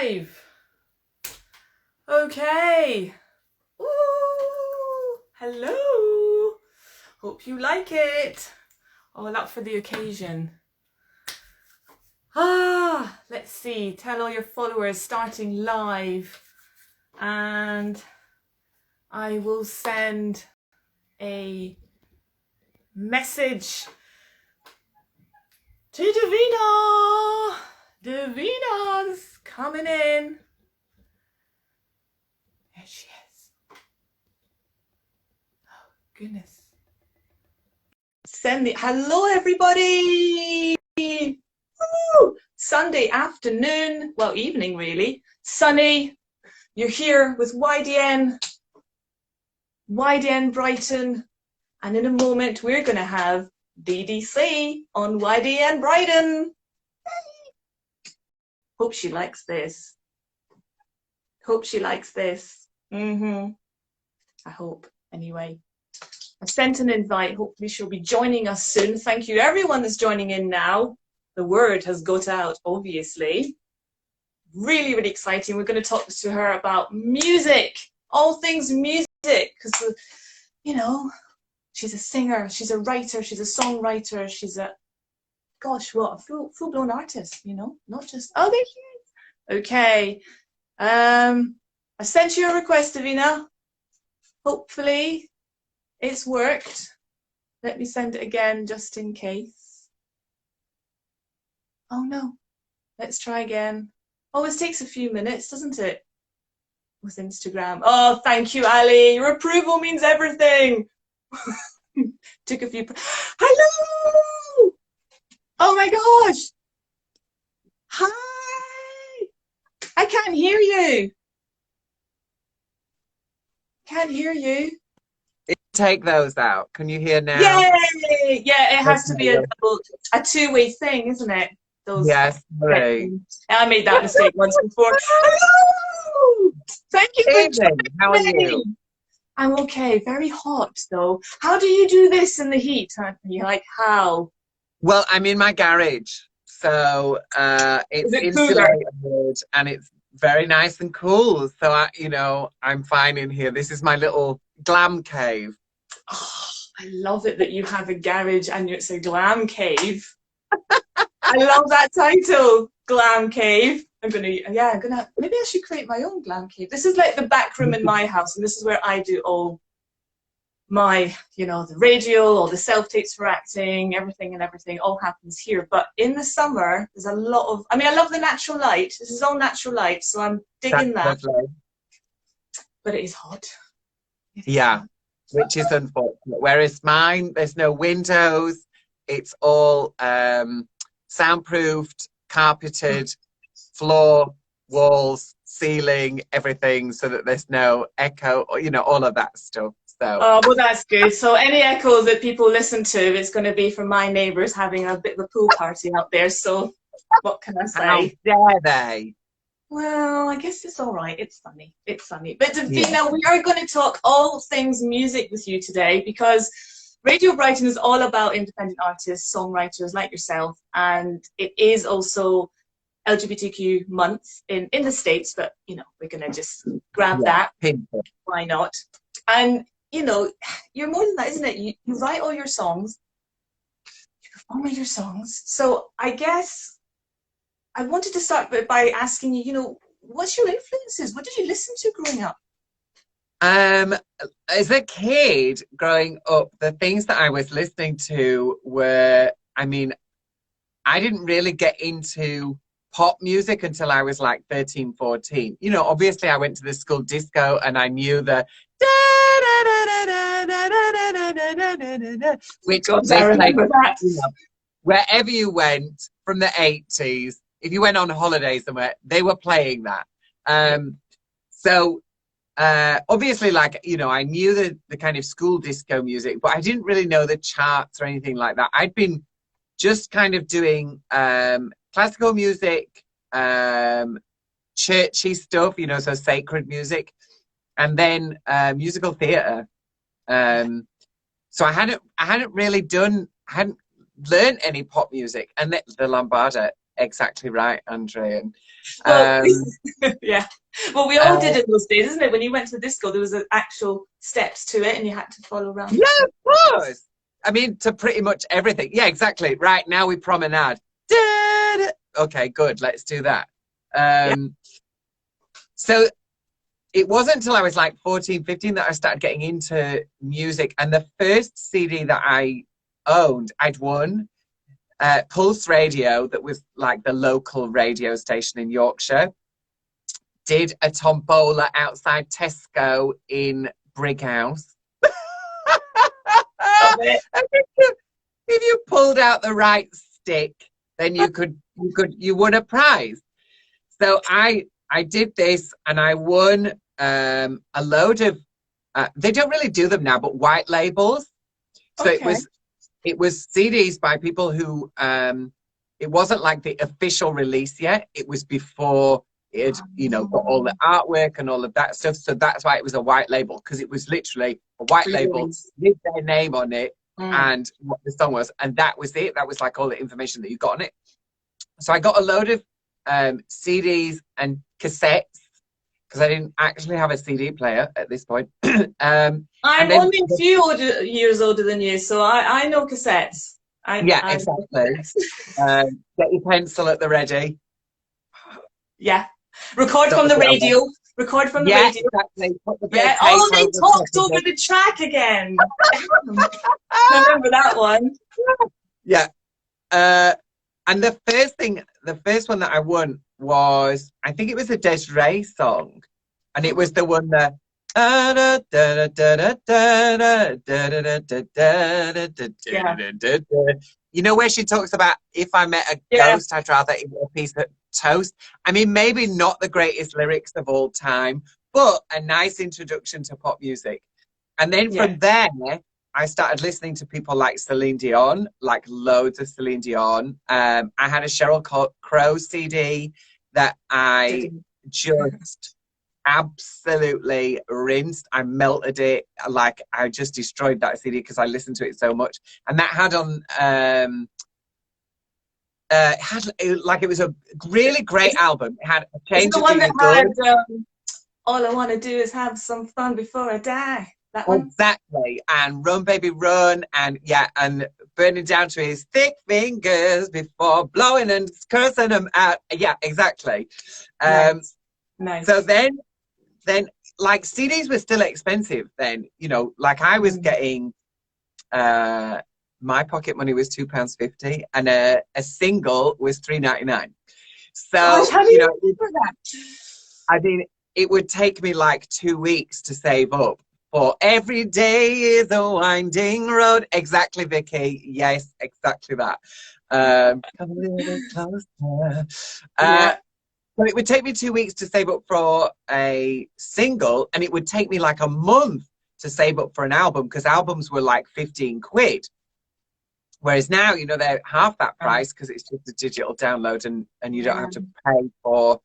live. Okay. Ooh, hello. Hope you like it. All up for the occasion. Let's see. Tell all your followers starting live. And I will send a message to Divina. Divina's coming in. There she is. Oh, goodness. Hello, everybody. Woo! Sunday afternoon, well, evening really. Sunny. You're here with YDN Brighton. And in a moment, we're going to have BDC on YDN Brighton. Hope she likes this. Hope she likes this. I hope, anyway. I sent an invite. Hopefully she'll be joining us soon. Thank you everyone that's joining in now. The word has got out, obviously. Really, really exciting. We're going to talk to her about music. All things music. Because, you know, she's a singer. She's a writer. She's a songwriter. She's a, gosh, what, a full-blown artist, you know? Not just, oh, there she is. Okay. I sent you a request, Davina. Hopefully it's worked. Let me send it again just in case. Oh no, let's try again. Always takes a few minutes, doesn't it? With Instagram. Oh, thank you, Ali. Your approval means everything. Took a few. Hello! Oh my gosh. Hi. I can't hear you. Can't hear you. Take those out. Can you hear now? Yay! Yeah, it has to be a two-way thing, isn't it? Those. Yes, right. I made that mistake once before. Hello! Thank you for Evening. How are you? I'm okay. Very hot though. How do you do this in the heat? You're like, how? Well, I'm in my garage, so it's insulated and it's very nice and cool. So I'm fine in here. This is my little glam cave. Oh, I love it that you have a garage and it's a glam cave. I love that title, Glam Cave. maybe I should create my own glam cave. This is like the back room in my house, and this is where I do all my, the radio, all the self-tapes for acting, everything all happens here. But in the summer, there's a lot of, I love the natural light. This is all natural light, so I'm digging that. Lovely. But it is hot. Yeah, which is unfortunate. Whereas mine, there's no windows. It's all soundproofed, carpeted, floor, walls, ceiling, everything, so that there's no echo, all of that stuff. So. Oh, well, that's good. So any echo that people listen to, it's going to be from my neighbours having a bit of a pool party out there. So what can I say? How dare they? Well, I guess it's all right. It's funny. It's funny. But Davina, we are going to talk all things music with you today, because Radio Brighton is all about independent artists, songwriters like yourself, and it is also LGBTQ month in the States, but, we're going to just grab that. Why not? And, you're more than that, isn't it? You write all your songs, you perform all your songs. So I guess I wanted to start by asking you, what's your influences? What did you listen to growing up? As a kid growing up, the things that I was listening to were, I didn't really get into pop music until I was like 13, 14. Obviously I went to the school disco and I knew the which I remember that. Wherever you went from the 80s, if you went on holiday somewhere, they were playing that. So obviously, I knew the kind of school disco music, but I didn't really know the charts or anything like that. I'd been just kind of doing classical music, churchy stuff, so sacred music, and then musical theatre. So I hadn't learned any pop music, and the lambada exactly right, Andrea. Well, Um, yeah. Well, we all uh, did in those days, isn't it? When you went to the disco, there was actual steps to it, and you had to follow around yeah, the steps. of course. I mean, to pretty much everything. Yeah, exactly. Right now we promenade. Okay, good. Let's do that. Yeah. So it wasn't until I was like 14, 15 that I started getting into music. And the first CD that I owned, I'd won Pulse Radio, that was like the local radio station in Yorkshire, did a tombola outside Tesco in Brighouse. Love it. And if you pulled out the right stick, then you won a prize. So I did this and I won a load of they don't really do them now, but white labels. So Okay. it was CDs by people who it wasn't like the official release yet. It was before it had, got all the artwork and all of that stuff. So that's why it was a white label, because it was literally a white label with their name on it and what the song was. And that was it. That was like all the information that you got on it. So I got a load of CDs and cassettes, because I didn't actually have a CD player at this point. I'm only a few years older than you, so I know cassettes. I exactly. Get your pencil at the ready. Yeah. Record from the radio. Record from the radio. Exactly. Yeah. Oh, they talked over the track again. I remember that one. Yeah. And the first one that I won was, I think it was a Des'ree song, and it was the one that where she talks about, if I met a ghost, I'd rather eat a piece of toast. I mean, maybe not the greatest lyrics of all time, but a nice introduction to pop music. And then from there, I started listening to people like Celine Dion, like loads of Celine Dion. I had a Sheryl Crow CD that I just absolutely rinsed. I melted it. Like, I just destroyed that CD because I listened to it so much. And that had on it was a really great album. It had a change of feeling good. All I want to do is have some fun before I die. That one? Exactly. And Run Baby Run, and and burning down to his thick fingers before blowing and cursing them out. Yeah, exactly. Nice. So then like CDs were still expensive then, like I was getting my pocket money was £2.50 and a single was £3.99. So how do you remember that? I mean, it would take me like 2 weeks to save up for every day is a winding road. Exactly, Vicky. Yes, exactly that. Come a little closer. So it would take me 2 weeks to save up for a single, and it would take me like a month to save up for an album, because albums were like 15 quid. Whereas now, they're half that price because it's just a digital download, and you don't have to pay for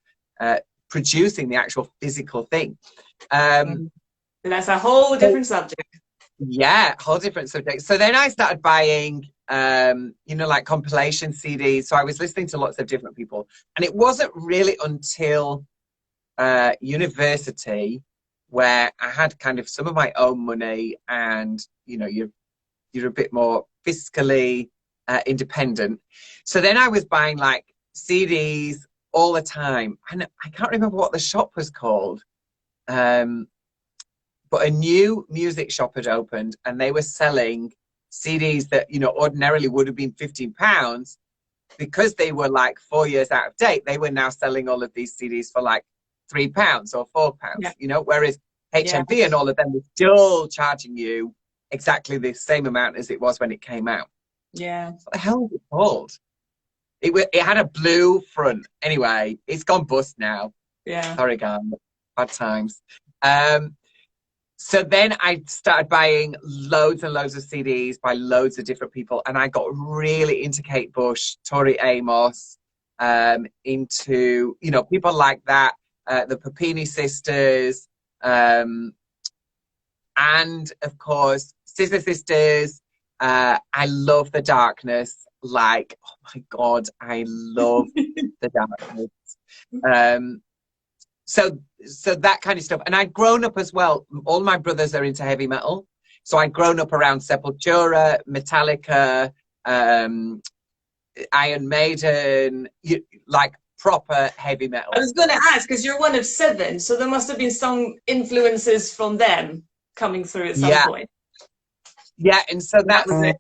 producing the actual physical thing. That's a whole different subject. Yeah, whole different subject. So then I started buying, like compilation CDs. So I was listening to lots of different people. And it wasn't really until university where I had kind of some of my own money, and, you're a bit more fiscally independent. So then I was buying like CDs all the time. And I can't remember what the shop was called. But a new music shop had opened, and they were selling CDs that, ordinarily would have been £15. Because they were like 4 years out of date, they were now selling all of these CDs for like £3 or £4, whereas HMV and all of them were still charging you exactly the same amount as it was when it came out. Yeah. What the hell was it called? It had a blue front. Anyway, it's gone bust now. Yeah. Sorry, guys. Bad times. So then I started buying loads and loads of CDs by loads of different people. And I got really into Kate Bush, Tori Amos, into, people like that, the Papini sisters, and of course, Scissor Sisters. I love The Darkness. like, oh my God, I love the darkness. So that kind of stuff. And I'd grown up as well. All my brothers are into heavy metal. So I'd grown up around Sepultura, Metallica, Iron Maiden, like proper heavy metal. I was going to ask, because you're one of 7, so there must have been some influences from them coming through at some point. Yeah, and so That was it.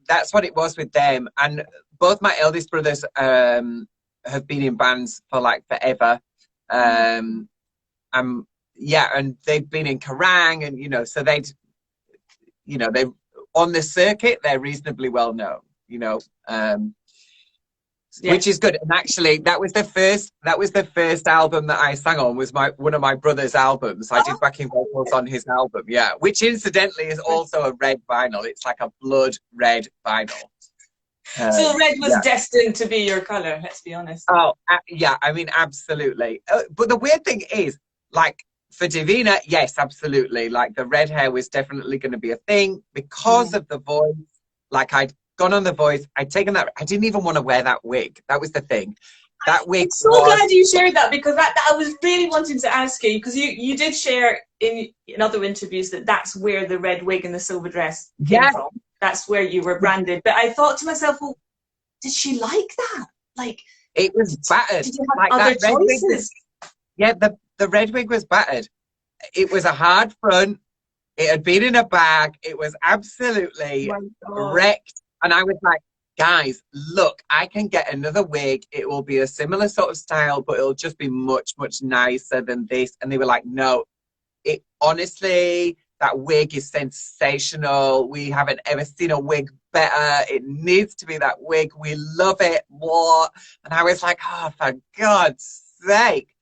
That's what it was with them. And both my eldest brothers have been in bands for like forever. And they've been in Kerrang, and so they're on the circuit, they're reasonably well known, which is good. And actually that was the first album that I sang on, was one of my brother's albums. I did backing vocals on his album, which incidentally is also a red vinyl. It's like a blood red vinyl. So red was destined to be your color, let's be honest. Oh, yeah, I mean, absolutely. But the weird thing is, like, for Divina, yes, absolutely. Like, the red hair was definitely going to be a thing because of the voice. Like, I'd gone on The Voice. I'd taken that. I didn't even want to wear that wig. That was the thing. That wig. I'm so glad you shared that, because that I was really wanting to ask you, because you did share in other interviews that's where the red wig and the silver dress came from. That's where you were branded. But I thought to myself, well, did she like that? Like, it was battered. Did you have other choices? The red wig was battered. It was a hard front. It had been in a bag. It was absolutely wrecked. And I was like, guys, look, I can get another wig. It will be a similar sort of style, but it'll just be much, much nicer than this. And they were like, no, honestly, that wig is sensational. We haven't ever seen a wig better. It needs to be that wig. We love it. What? And I was like, oh, for God's sake.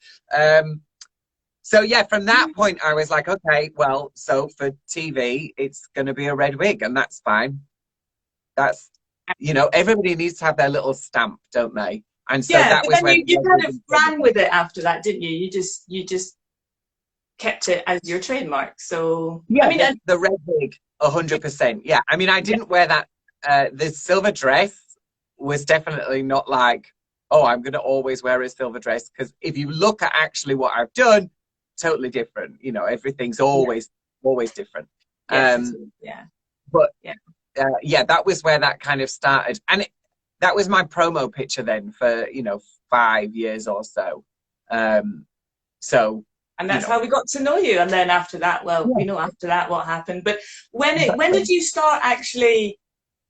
So yeah, from that point, I was like, okay, well, so for TV, it's going to be a red wig, and that's fine. That's, everybody needs to have their little stamp, don't they? And so that was when you kind of ran with it after that, didn't you? You just kept it as your trademark. So yeah, I mean, the red wig, 100%. Yeah, I mean, I didn't wear that. The silver dress was definitely not like, oh, I'm going to always wear a silver dress, because if you look at actually what I've done, totally different. Everything's always different. But that was where that kind of started, and that was my promo picture then for 5 years or so. And that's how we got to know you. And then after that, we know after that what happened. But when did you start actually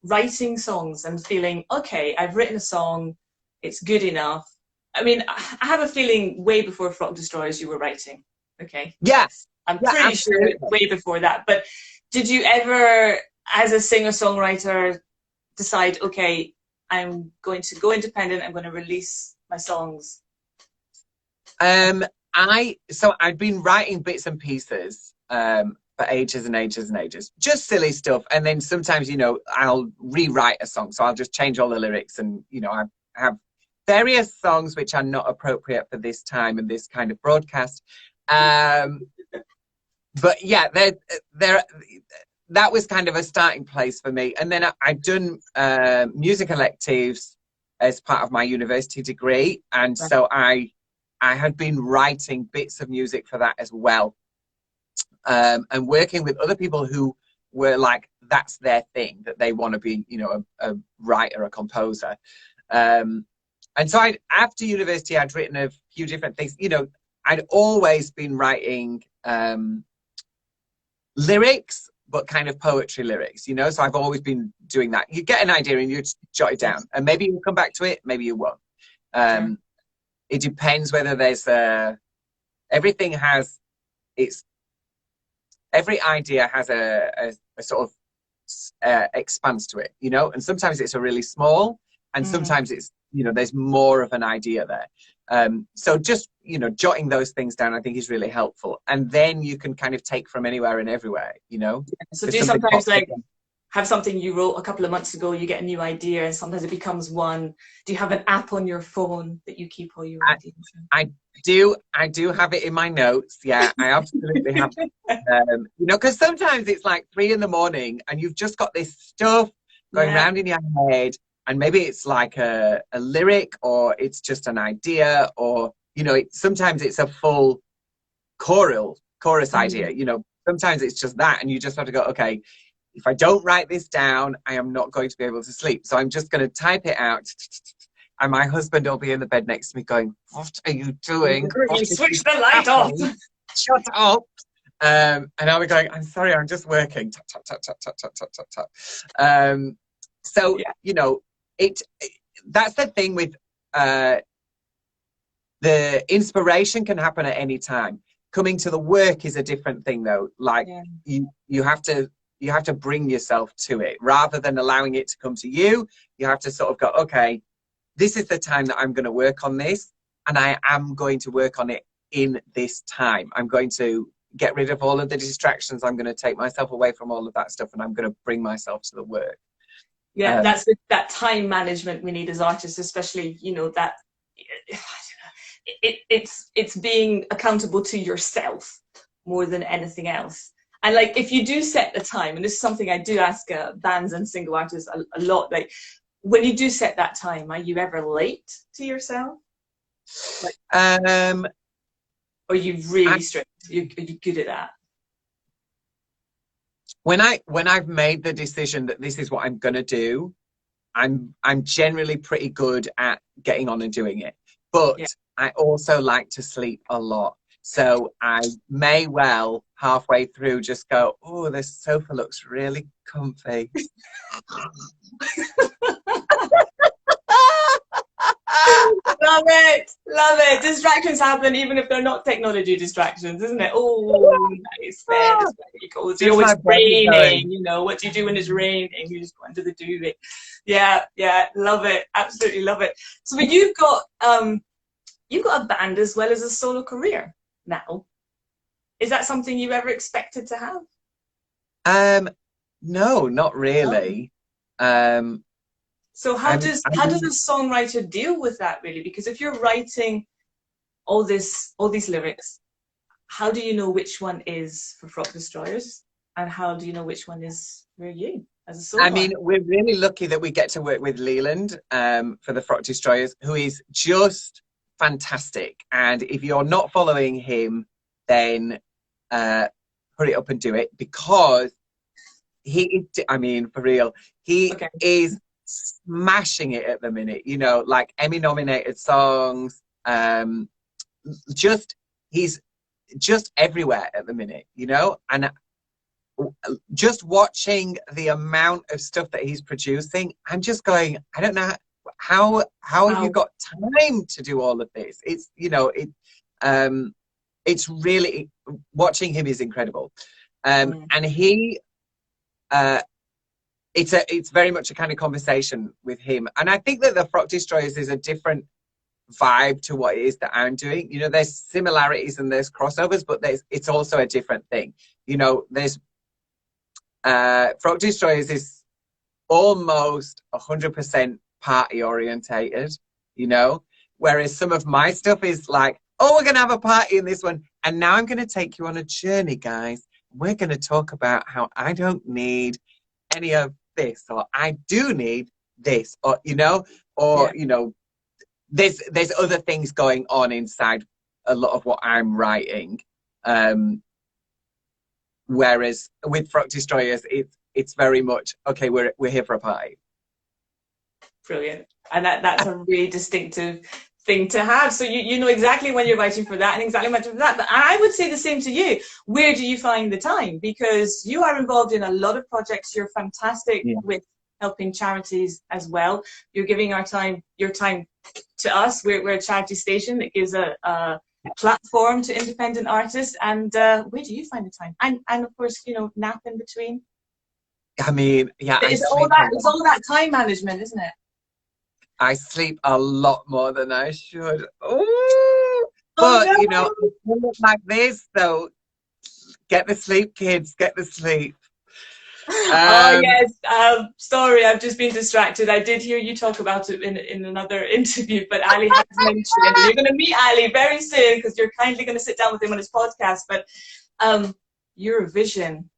writing songs and feeling, okay, I've written a song, it's good enough? I mean, I have a feeling way before Flock Destroyers you were writing. Okay. Yes. I'm pretty sure way before that. But did you ever, as a singer-songwriter, decide, okay, I'm going to go independent, I'm going to release my songs? I'd been writing bits and pieces for ages and ages and ages, just silly stuff. And then sometimes, I'll rewrite a song. So I'll just change all the lyrics, and, I have various songs which are not appropriate for this time and this kind of broadcast. But yeah, that was kind of a starting place for me. And then I'd done music electives as part of my university degree. And so I had been writing bits of music for that as well. And working with other people who were like, that's their thing, that they want to be, a writer, a composer. And so after university, I'd written a few different things. I'd always been writing lyrics, but kind of poetry lyrics, so I've always been doing that. You get an idea and you just jot it down, and maybe you'll come back to it, maybe you won't. It depends whether there's every idea has a sort of expanse to it, and sometimes it's a really small, and sometimes it's, there's more of an idea there. So just, jotting those things down, I think, is really helpful. And then you can kind of take from anywhere and everywhere, So do you sometimes have something you wrote a couple of months ago, you get a new idea, and sometimes it becomes one? Do you have an app on your phone that you keep all your ideas in? I do have it in my notes. Yeah, I absolutely have. Because sometimes it's like 3 a.m. and you've just got this stuff, going Yeah. round in your head, and maybe it's like a lyric, or it's just an idea, or sometimes it's a full chorus idea. Sometimes it's just that, and you just have to go, okay, if I don't write this down, I am not going to be able to sleep. So I'm just going to type it out. And my husband will be in the bed next to me going, what are you doing? You switch the light off. Shut up. And I'll be going, I'm sorry, I'm just working. Tap, tap, tap, tap, tap, tap, tap, tap, tap. So, that's the thing with the inspiration can happen at any time. Coming to the work is a different thing, though. Like you have to bring yourself to it rather than allowing it to come to you. You have to sort of go, okay, this is the time that I'm going to work on this, and I am going to work on it in this time. I'm going to get rid of all of the distractions. I'm going to take myself away from all of that stuff, and I'm going to bring myself to the work. Yeah, that's that time management we need as artists, especially, that it's being accountable to yourself more than anything else. And like, if you do set the time, and this is something I do ask bands and single artists a lot, like, when you do set that time, are you ever late to yourself? Like, or you really strict? Are you good at that? When I've made the decision that this is what I'm going to do, I'm generally pretty good at getting on and doing it. But I also like to sleep a lot. So I may well halfway through just go, oh, this sofa looks really comfy. Love it. Distractions happen even if they're not technology distractions, isn't it? Oh, nice bed. It's very cool. So it's raining, what do you do when it's raining? You just go under the duvet. Yeah, love it. Absolutely love it. So you've got a band as well as a solo career now. Is that something you ever expected to have? No, not really. So how does a songwriter deal with that, really? Because if you're writing all these lyrics, how do you know which one is for Frock Destroyers, and how do you know which one is for you as a songwriter? I mean, we're really lucky that we get to work with Leland for the Frock Destroyers, who is just fantastic. And if you're not following him, then hurry up and do it, because he is, I mean, for real, he is smashing it at the minute, like Emmy nominated songs. He's just everywhere at the minute, and just watching the amount of stuff that he's producing, I'm just going, I don't know how have you got time to do all of this? It's it's really, watching him is incredible. And he it's very much a kind of conversation with him. And I think that the Frock Destroyers is a different vibe to what it is that I'm doing. There's similarities and there's crossovers, but it's also a different thing. There's Frock Destroyers is almost 100% party orientated, whereas some of my stuff is like, oh, we're going to have a party in this one, and now I'm going to take you on a journey, guys. We're going to talk about how I don't need any of this, or I do need this, or there's other things going on inside a lot of what I'm writing, whereas with Frock Destroyers it's very much, okay, we're here for a party. Brilliant. And that's a really distinctive thing to have. So you know exactly when you're writing for that and exactly when for that. But I would say the same to you. Where do you find the time? Because you are involved in a lot of projects. You're fantastic with helping charities as well. You're giving your time to us. We're a charity station that gives a platform to independent artists. And where do you find the time? And of course, nap in between. I mean, it's all that time management, isn't it? I sleep a lot more than I should. Ooh. But, like this, though, get the sleep, kids, get the sleep. Oh, yes. Sorry, I've just been distracted. I did hear you talk about it in another interview, but Ali has mentioned you're going to meet Ali very soon because you're kindly going to sit down with him on his podcast. But Eurovision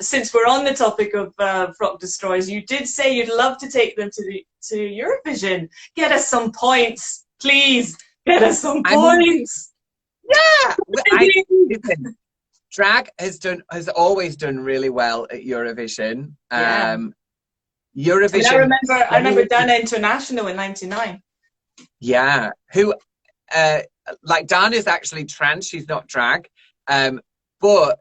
since we're on the topic of Frock Destroyers, you did say you'd love to take them to Eurovision. Get us some points, please. Get us some points. Yeah, listen, drag has always done really well at Eurovision. Yeah. Eurovision. And I remember Dana International in '99. Yeah, who like Dana's actually trans. She's not drag, but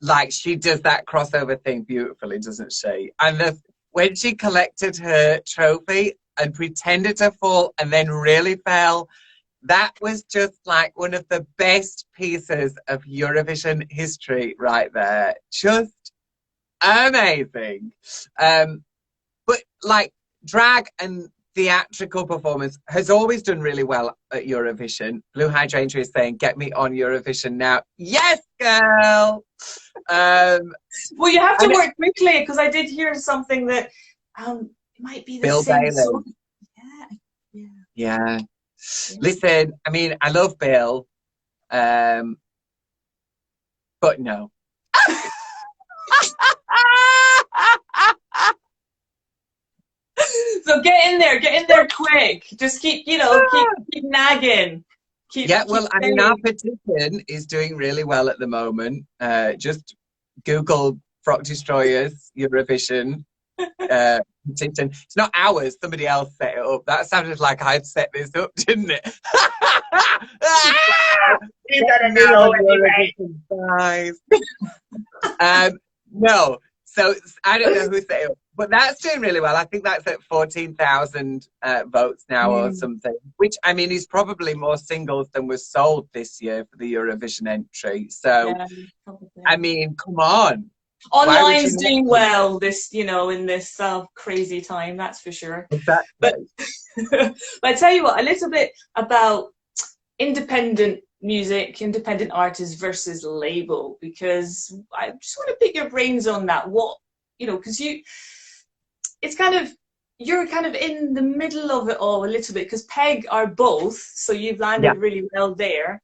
like she does that crossover thing beautifully, doesn't she? And when she collected her trophy and pretended to fall and then really fell, that was just like one of the best pieces of Eurovision history right there. Just amazing. But like drag and theatrical performance has always done really well at Eurovision. Blue Hydrangea is saying, get me on Eurovision now. Yes, girl. Well, you have to work quickly, because I did hear something that it might be the Bill same Bailey. song. Yeah. Listen, I mean, I love Bill, but no. So get in there quick. Just keep nagging. I mean, our petition is doing really well at the moment. Just Google Frock Destroyers Eurovision petition. It's not ours, somebody else set it up. That sounded like I'd set this up, didn't it? You gotta know guys. No, so I don't know who set it up, but that's doing really well. I think that's at 14,000 votes now or something, which I mean is probably more singles than was sold this year for the Eurovision entry. So, I mean, come on. Online's doing well in this crazy time, that's for sure. Exactly. But I tell you what, a little bit about independent music, independent artists versus label, because I just want to pick your brains on that. What, because you're kind of in the middle of it all a little bit, because Peg are both, so you've landed really well there.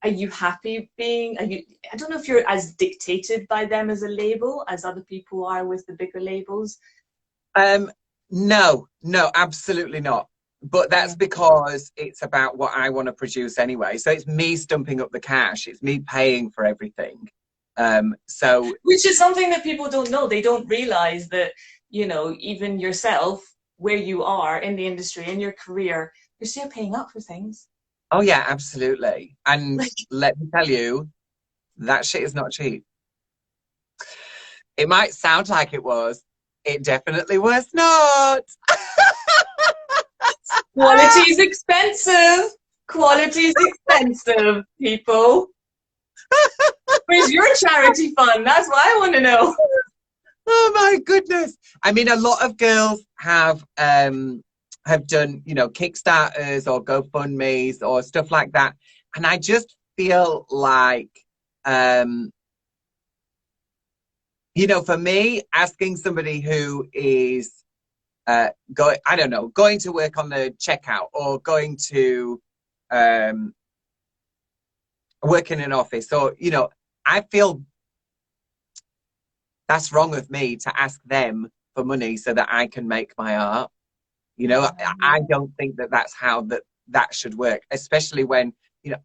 Are you happy I don't know if you're as dictated by them as a label as other people are with the bigger labels? No, absolutely not. But that's because it's about what I want to produce anyway. So it's me stumping up the cash. It's me paying for everything. Which is something that people don't know. They don't realize that, even yourself, where you are in the industry, in your career, you're still paying up for things. Oh yeah, absolutely. And let me tell you, that shit is not cheap. It might sound like it was. It definitely was not. Quality is expensive. Quality is expensive, people. Where's your charity fund? That's what I want to know. Oh my goodness. I mean, a lot of girls have done, Kickstarters or GoFundMes or stuff like that. And I just feel like, for me, asking somebody who is going to work on the checkout or going to work in an office, or I feel that's wrong of me to ask them for money so that I can make my art. I don't think that that's how that should work, especially when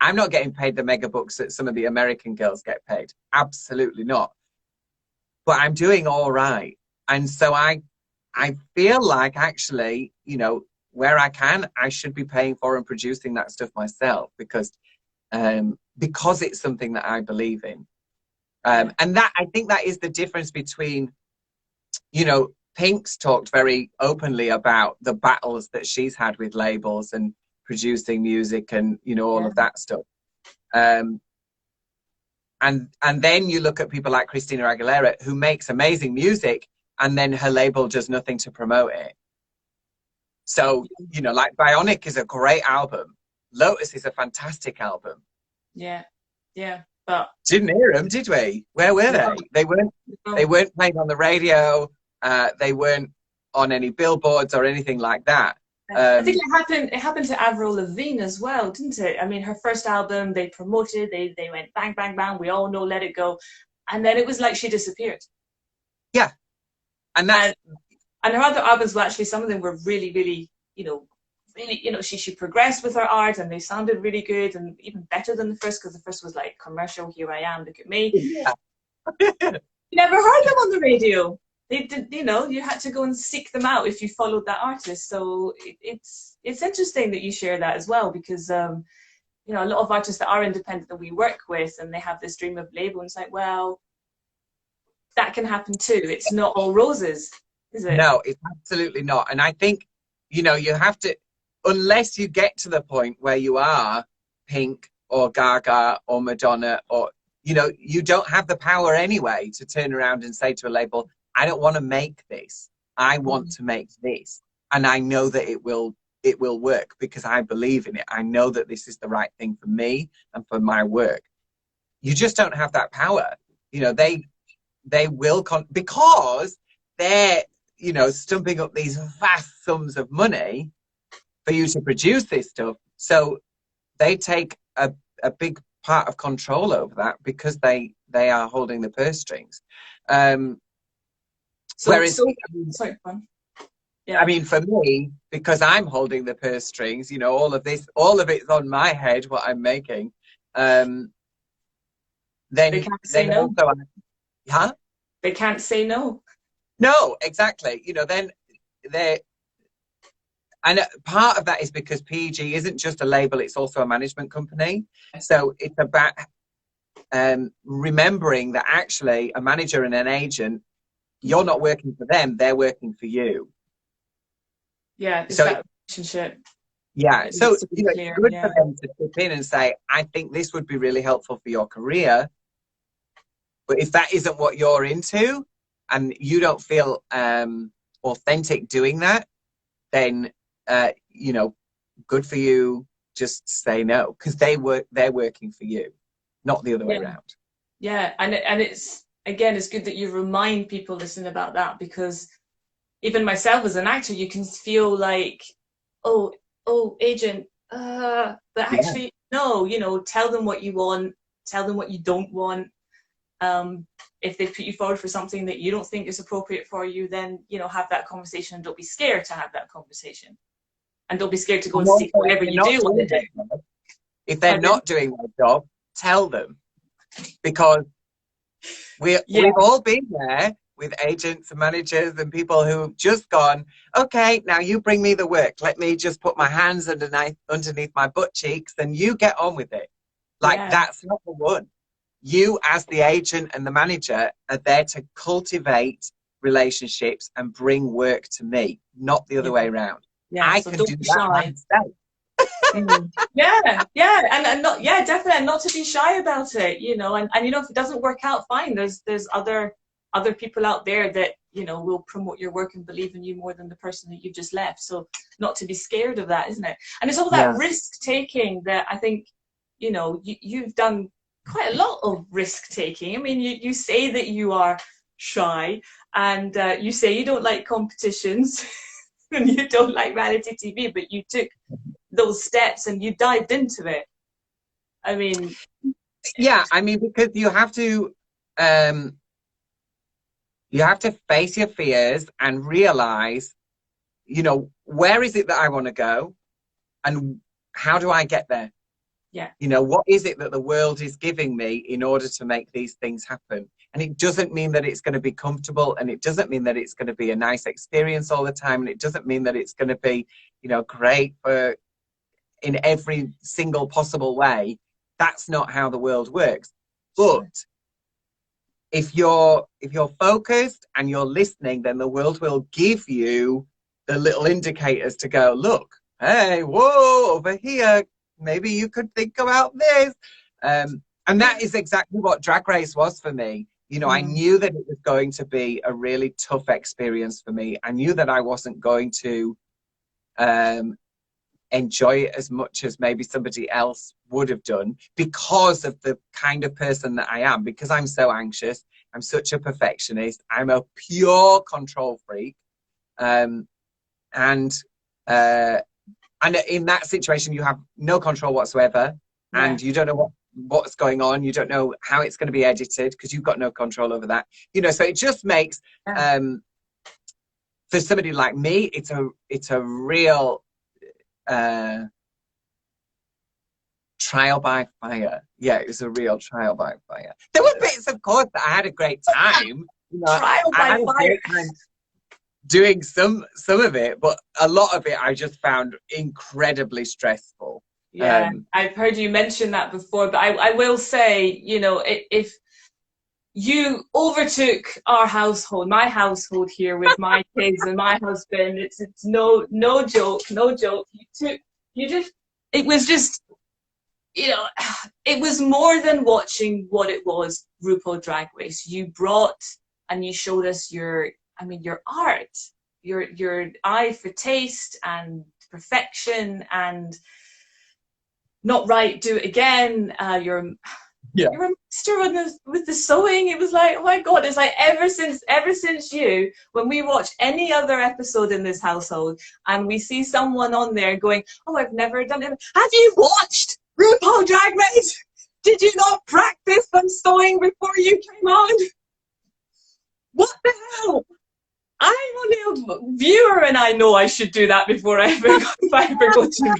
I'm not getting paid the mega bucks that some of the American girls get paid. Absolutely not. But I'm doing all right, and so I feel like actually, where I can, I should be paying for and producing that stuff myself, because it's something that I believe in. And that, I think that is the difference between, Pink's talked very openly about the battles that she's had with labels and producing music and, all of that stuff. And then you look at people like Christina Aguilera, who makes amazing music, and then her label does nothing to promote it. So, like Bionic is a great album. Lotus is a fantastic album. Yeah. But didn't hear them, did we? Where were they? They weren't played on the radio. They weren't on any billboards or anything like that. I think it happened to Avril Lavigne as well, didn't it? I mean, her first album, they promoted, they went bang, bang, bang. We all know Let It Go. And then it was like she disappeared. Yeah. And her other albums were actually, some of them were really, really, she progressed with her art, and they sounded really good and even better than the first, because the first was like commercial, here I am, look at me. Yeah. You never heard them on the radio. They did, you had to go and seek them out if you followed that artist. So it's interesting that you share that as well, because a lot of artists that are independent that we work with, and they have this dream of label, and it's like, well, that can happen too. It's not all roses, is it? No, it's absolutely not. And I think, you have to, unless you get to the point where you are Pink or Gaga or Madonna, or, you don't have the power anyway to turn around and say to a label, I don't want to make this. I want to make this. And I know that it will work, because I believe in it. I know that this is the right thing for me and for my work. You just don't have that power. They will, because they're, stumping up these vast sums of money for you to produce this stuff. So they take a big part of control over that, because they are holding the purse strings. Whereas, sorry, yeah. I mean, for me, because I'm holding the purse strings, all of it's on my head, what I'm making. Then they can't say no. Huh? They can't say no. No, exactly. Then and part of that is because PG isn't just a label, it's also a management company. So it's about remembering that actually a manager and an agent, you're not working for them, they're working for you. Yeah, it's that relationship. Yeah, so it's good for them to chip in and say, I think this would be really helpful for your career. But if that isn't what you're into, and you don't feel authentic doing that, then good for you. Just say no, because they're working for you, not the other way around. Yeah, and it's, again, it's good that you remind people listening about that, because even myself as an actor, you can feel like, oh, agent, but actually no, tell them what you want, tell them what you don't want. If they put you forward for something that you don't think is appropriate for you, then have that conversation, and don't be scared to have that conversation, and don't be scared to go and seek whatever you do want to do. If they're not doing their job, tell them, because we've all been there with agents and managers and people who've just gone, okay, now you bring me the work, let me just put my hands underneath my butt cheeks and you get on with it. That's not the one. You, as the agent and the manager, are there to cultivate relationships and bring work to me, not the other way around. I can do that myself. Yeah, and not, definitely, and not to be shy about it, and if it doesn't work out, fine. There's other people out there that will promote your work and believe in you more than the person that you've just left. So not to be scared of that, isn't it? And it's all that risk taking that I think you've done quite a lot of risk taking. I mean, you say that you are shy, and you say you don't like competitions and you don't like reality TV, but you took those steps and you dived into it. I mean, because you have to face your fears and realize, where is it that I want to go, and how do I get there? Yeah. What is it that the world is giving me in order to make these things happen? And it doesn't mean that it's going to be comfortable, and it doesn't mean that it's going to be a nice experience all the time, and it doesn't mean that it's going to be, great in every single possible way. That's not how the world works. But if you're focused and you're listening, then the world will give you the little indicators to go, look, hey, whoa, over here, maybe you could think about this. And that is exactly what Drag Race was for me. I knew that it was going to be a really tough experience for me. I knew that I wasn't going to enjoy it as much as maybe somebody else would have done, because of the kind of person that I am, because I'm so anxious. I'm such a perfectionist. I'm a pure control freak. And and in that situation, you have no control whatsoever, and you don't know what's going on. You don't know how it's going to be edited because you've got no control over that. You know, so it just makes for somebody like me, it's a real trial by fire. Yeah, it was a real trial by fire. There were bits, of course, that I had a great time. You know, trial by fire. Doing some of it, but a lot of it I just found incredibly stressful. Yeah, I've heard you mention that before, but I will say, you know, if you overtook our household, my household here with my kids and my husband, it's no joke. It was just, you know, it was more than watching what it was, RuPaul Drag Race. You brought and you showed us your art, your eye for taste and perfection and not right, do it again. You're a master with the sewing. It was like, oh my God, it's like ever since you, when we watch any other episode in this household and we see someone on there going, oh, I've never done it. Have you watched RuPaul Drag Race? Did you not practice some sewing before you came on? What the hell? I'm only a viewer and I know I should do that before I ever go to.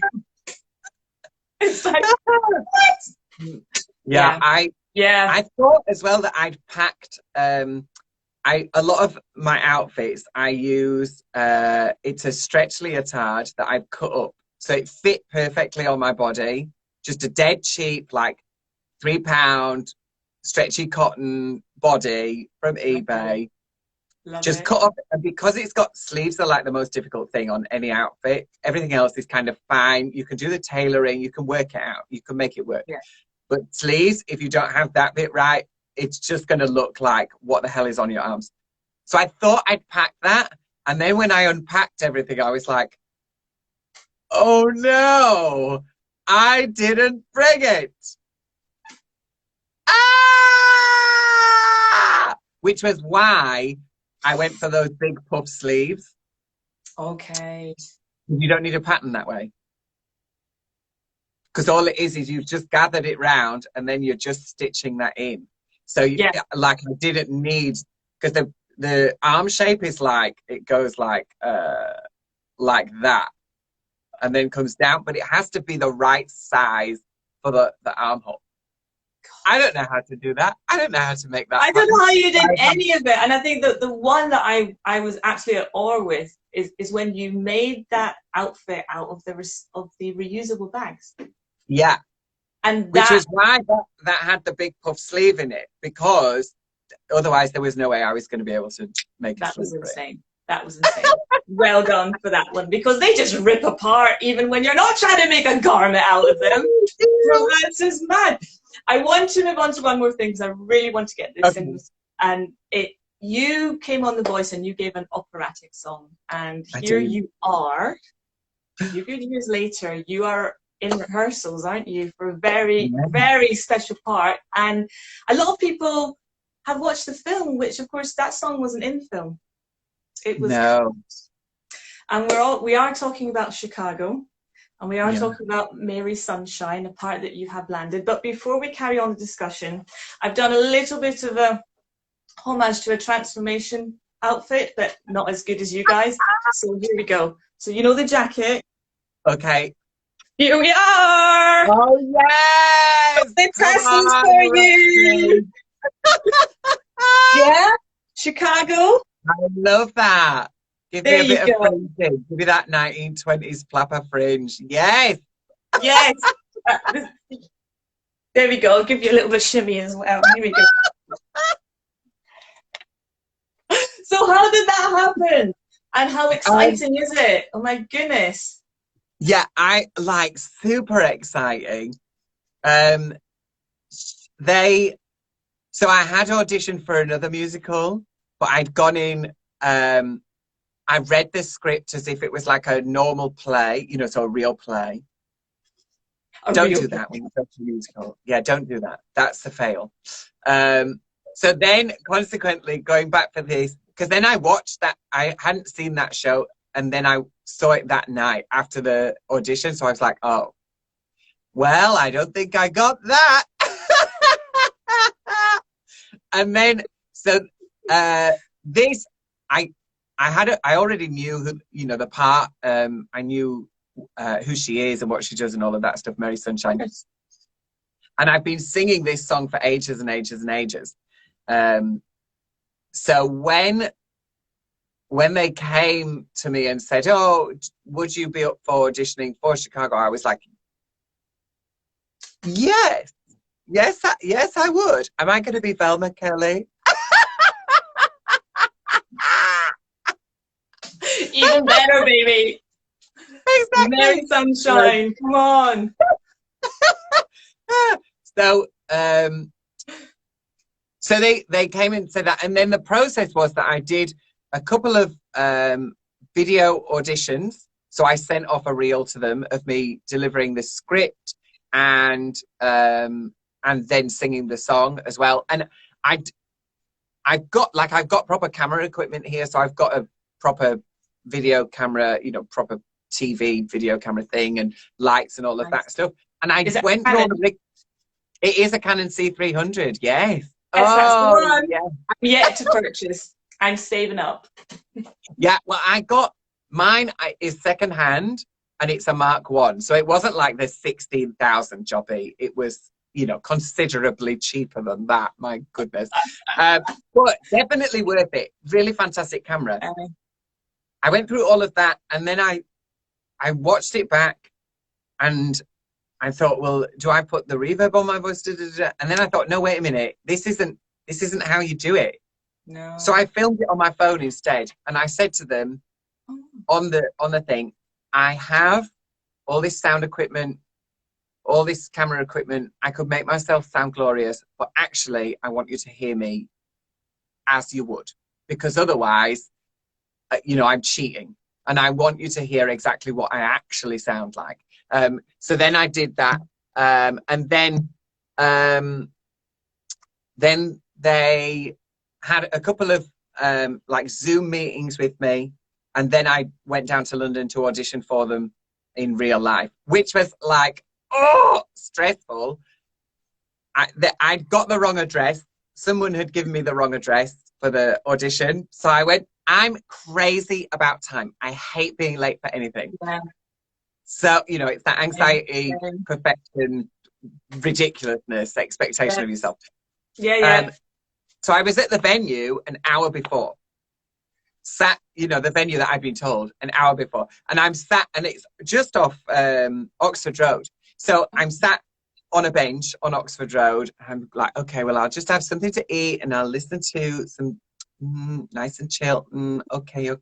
It's like, what? I thought as well that I'd packed a lot of my outfits. I use it's a stretch leotard that I've cut up so it fit perfectly on my body. Just a dead cheap, like £3 stretchy cotton body from eBay. Just cut up, and because it's got sleeves are like the most difficult thing on any outfit. Everything else is kind of fine. You can do the tailoring, you can work it out, you can make it work. But sleeves, if you don't have that bit right, it's just going to look like what the hell is on your arms. So I thought I'd pack that, and then when I unpacked everything, I was like, oh no, I didn't bring it. Which was why I went for those big puff sleeves. Okay. You don't need a pattern that way. Because all it is you've just gathered it round and then you're just stitching that in. So like I didn't need, because the arm shape is like, it goes like that and then comes down, but it has to be the right size for the armhole. I don't know how to do that. I don't know how to make that. I don't know how you did any of it. And I think that the one that I was actually at awe with is when you made that outfit out of the reusable bags. Yeah. And which is why that had the big puff sleeve in it, because otherwise there was no way I was going to be able to make it. That was insane. That was insane. Well done for that one, because they just rip apart even when you're not trying to make a garment out of them. Romance is mad. I want to move on to one more thing because I really want to get this in. And you came on The Voice and you gave an operatic song, and here you are, a few good years later, you are in rehearsals, aren't you, for a very, very special part. And a lot of people have watched the film, which of course that song wasn't in the film. It was. No. And we are talking about Chicago, and we are talking about Mary Sunshine, a part that you have landed. But before we carry on the discussion, I've done a little bit of a homage to a transformation outfit, but not as good as you guys. So here we go. So you know the jacket. Okay. Here we are. Oh yes. The presents for you. Yeah. Chicago. I love that. Give me a bit of fringe. Give me that 1920s flapper fringe. Yes. Yes. There we go. I'll give you a little bit of shimmy as well. Here we go. So how did that happen? And how exciting is it? Oh my goodness. Yeah, super exciting. So I had auditioned for another musical, but I'd gone in, I read the script as if it was like a normal play, so a real play. Don't do that when you go to a musical. Yeah, don't do that. That's a fail. So then, consequently, going back for this, because then I watched that, I hadn't seen that show and then I saw it that night after the audition. So I was like, oh, well, I don't think I got that. And then, so this, I already knew who, you know, the part. I knew who she is and what she does and all of that stuff, Mary Sunshine. And I've been singing this song for ages and ages and ages. So when they came to me and said, oh, would you be up for auditioning for Chicago? I was like, yes, I would. Am I going to be Velma Kelly? Even better, baby. Exactly. Mary Sunshine. Come on. So, so they came and said that, and then the process was that I did a couple of video auditions. So I sent off a reel to them of me delivering the script and then singing the song as well. And I've got proper camera equipment here, so I've got a proper video camera, you know, proper TV video camera thing and lights and all of that stuff. And I went through all the. It is a Canon C300, yes. That's the one. Yeah. I'm yet to purchase. I'm saving up. Yeah, well, I got mine is secondhand, and it's a Mark 1, so it wasn't like the 16,000 jobbie. It was, you know, considerably cheaper than that. My goodness, but definitely worth it. Really fantastic camera. I went through all of that, and then I watched it back, and I thought, well, do I put the reverb on my voice? And then I thought, no, wait a minute. This isn't how you do it. No. So I filmed it on my phone instead. And I said to them on the thing, I have all this sound equipment, all this camera equipment. I could make myself sound glorious, but actually I want you to hear me as you would, because otherwise, you know, I'm cheating. And I want you to hear exactly what I actually sound like. So then I did that, and then they had a couple of like Zoom meetings with me, and then I went down to London to audition for them in real life, which was like, oh, stressful. I'd got the wrong address. Someone had given me the wrong address for the audition, so I went. I'm crazy about time. I hate being late for anything. Yeah. So, you know, it's that anxiety, perfection, ridiculousness, expectation of yourself. Yeah. So I was at the venue an hour before. Sat, you know, the venue that I'd been told an hour before. And I'm sat, and it's just off Oxford Road. So I'm sat on a bench on Oxford Road. I'm like, okay, well, I'll just have something to eat and I'll listen to some nice and chill. Okay.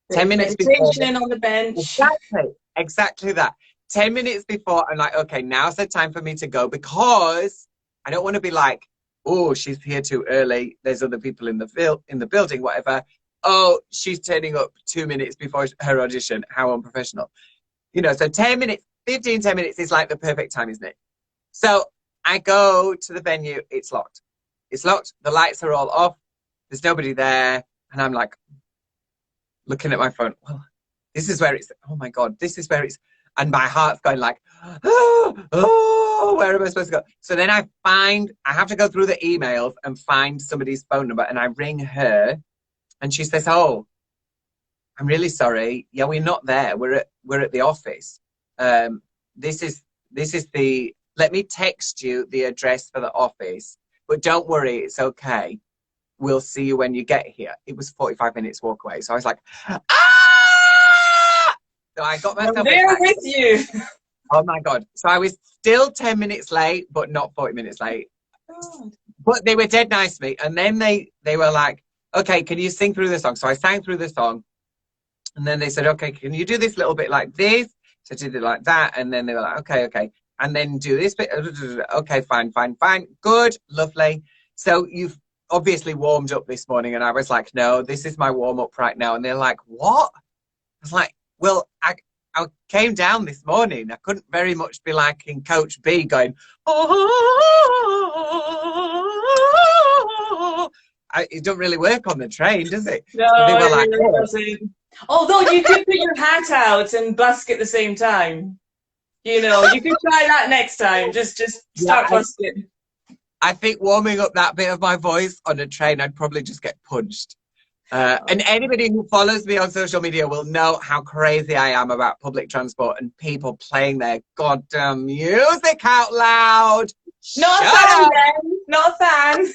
10 minutes before. On the bench. Exactly that. 10 minutes before, I'm like, okay, now's the time for me to go, because I don't want to be like, oh, she's here too early. There's other people in the building, whatever. Oh, she's turning up 2 minutes before her audition. How unprofessional. You know, so 10 minutes is like the perfect time, isn't it? So I go to the venue. It's locked. The lights are all off. There's nobody there. And I'm like, looking at my phone. Well, this is where it's, oh my God, this is where it's, and my heart's going like, oh, where am I supposed to go? So then I have to go through the emails and find somebody's phone number, and I ring her, and she says, oh, I'm really sorry. Yeah, we're not there. We're at the office. This is let me text you the address for the office, but don't worry, it's okay. We'll see you when you get here. It was 45 minutes walk away. So I was like, ah! So I got myself there with you. Oh my God. So I was still 10 minutes late, but not 40 minutes late. God. But they were dead nice to me. And then they were like, okay, can you sing through the song? So I sang through the song. And then they said, okay, can you do this little bit like this? So I did it like that. And then they were like, okay. And then do this bit. Okay, fine. Good, lovely. So you've obviously warmed up this morning. And I was like, no, this is my warm up right now. And they're like, what? I was like, well, I came down this morning. I couldn't very much be like in Coach B going, oh. It don't really work on the train, does it? No, so they were like, it really doesn't. Although you could put your hat out and busk at the same time. You know, you could try that next time. Just Yeah, start busking. I think warming up that bit of my voice on a train, I'd probably just get punched. And anybody who follows me on social media will know how crazy I am about public transport and people playing their goddamn music out loud. Not a fan, then. Not a fan.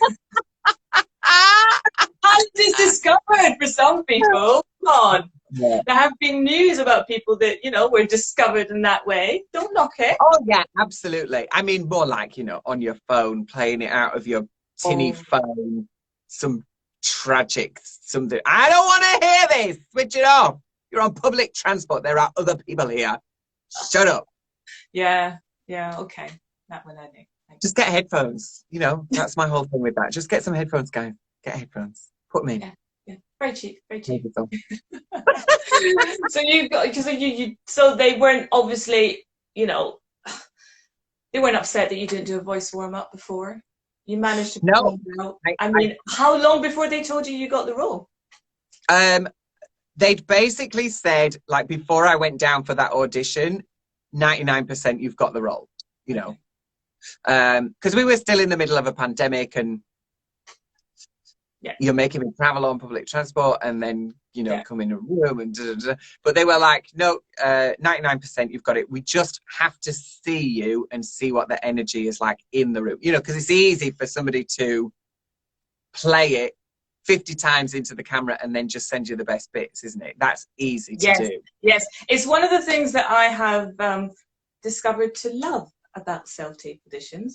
Talent is discovered for some people. Come on. Yeah. There have been news about people that, you know, were discovered in that way. Don't knock it. Oh, yeah, absolutely. I mean, more like, you know, on your phone, playing it out of your tinny phone, some tragic something. I don't want to hear this. Switch it off. You're on public transport. There are other people here. Shut up. Yeah, okay. That one I think. Just get headphones. You know, that's my whole thing with that. Just get some headphones, guys. Get headphones. Put them in. Yeah. Very cheap, very cheap. So you got, because so they weren't obviously, you know, they weren't upset that you didn't do a voice warm up before. You managed to. No. I mean, how long before they told you got the role? They'd basically said, like, before I went down for that audition, 99% you've got the role. You know, because we were still in the middle of a pandemic and. Yeah. You're making me travel on public transport and then, you know, come in a room and but they were like, no, 99% you've got it. We just have to see you and see what the energy is like in the room, you know, because it's easy for somebody to play it 50 times into the camera and then just send you the best bits, isn't it? That's easy to do. Yes, it's one of the things that I have discovered to love about self-tape auditions.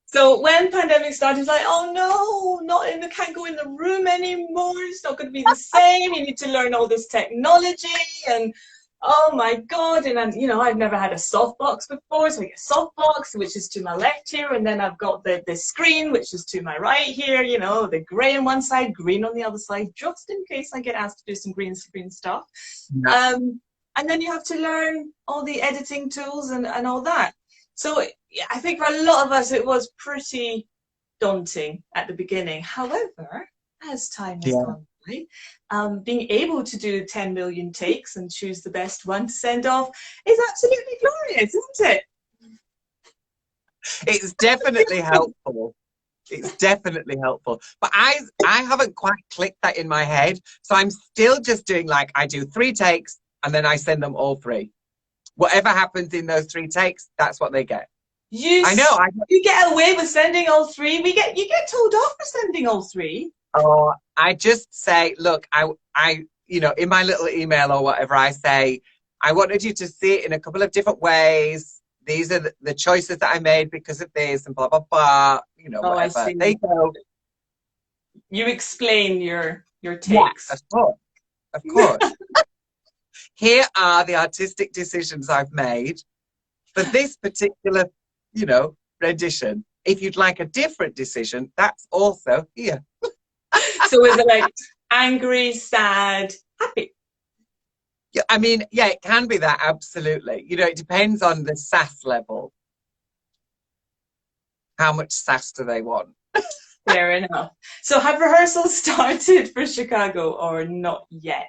So when pandemic started, it's like, oh no, can't go in the room anymore. It's not going to be the same. You need to learn all this technology, and oh my God. And you know, I've never had a softbox before, so I get a softbox, which is to my left here, and then I've got the screen, which is to my right here. You know, the grey on one side, green on the other side, just in case I get asked to do some green screen stuff. And then you have to learn all the editing tools and all that. So I think for a lot of us, it was pretty daunting at the beginning. However, as time has gone by, being able to do 10 million takes and choose the best one to send off is absolutely glorious, isn't it? It's definitely helpful. It's definitely helpful. But I haven't quite clicked that in my head. So I'm still just doing, like, I do 3 takes and then I send them all 3. Whatever happens in those 3 takes, that's what they get. I know. You get away with sending all 3. You get told off for sending all 3. Oh, I just say, look, I, you know, in my little email or whatever, I say, I wanted you to see it in a couple of different ways. These are the choices that I made because of this and blah, blah, blah. You know, whatever. I see. They go. You explain your takes. Yeah, of course. Of course. Here are the artistic decisions I've made for this particular, you know, rendition. If you'd like a different decision, that's also here. So is it like angry, sad, happy? Yeah, I mean, yeah, it can be that, absolutely. You know, it depends on the sass level. How much sass do they want? Fair enough. So have rehearsals started for Chicago or not yet?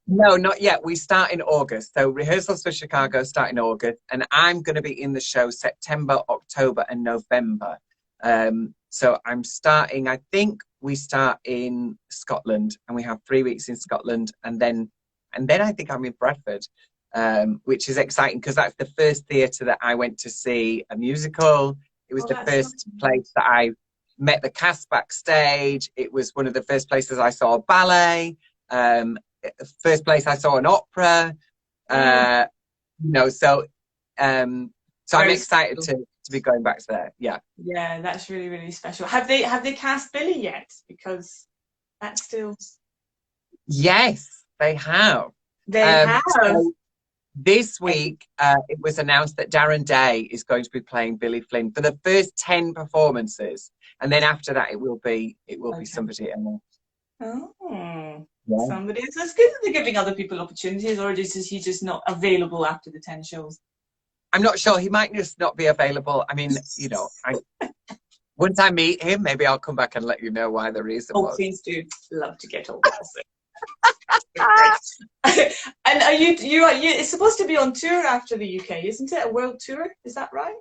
No, not yet. We start in August. So rehearsals for Chicago start in August. And I'm going to be in the show September, October and November. So I'm starting, I think we start in Scotland and we have 3 weeks in Scotland. And then I think I'm in Bradford, which is exciting because that's the first theatre that I went to see a musical. It was the first place that I met the cast backstage. It was one of the first places I saw a ballet, first place I saw an opera, you know, so I'm excited to be going back to there. Yeah, that's really, really special. Have they cast Billy yet? Because that's still. Yes, they have. So this week it was announced that Darren Day is going to be playing Billy Flynn for the first 10 performances. And then after that, it will be somebody else. Oh, somebody else. That's good that they're giving other people opportunities, or is he just not available after the 10 shows? I'm not sure. He might just not be available. I mean, you know, once I meet him, maybe I'll come back and let you know why the reason was. Please do. Love to get all that. And are you it's supposed to be on tour after the UK, isn't it? A world tour, is that right?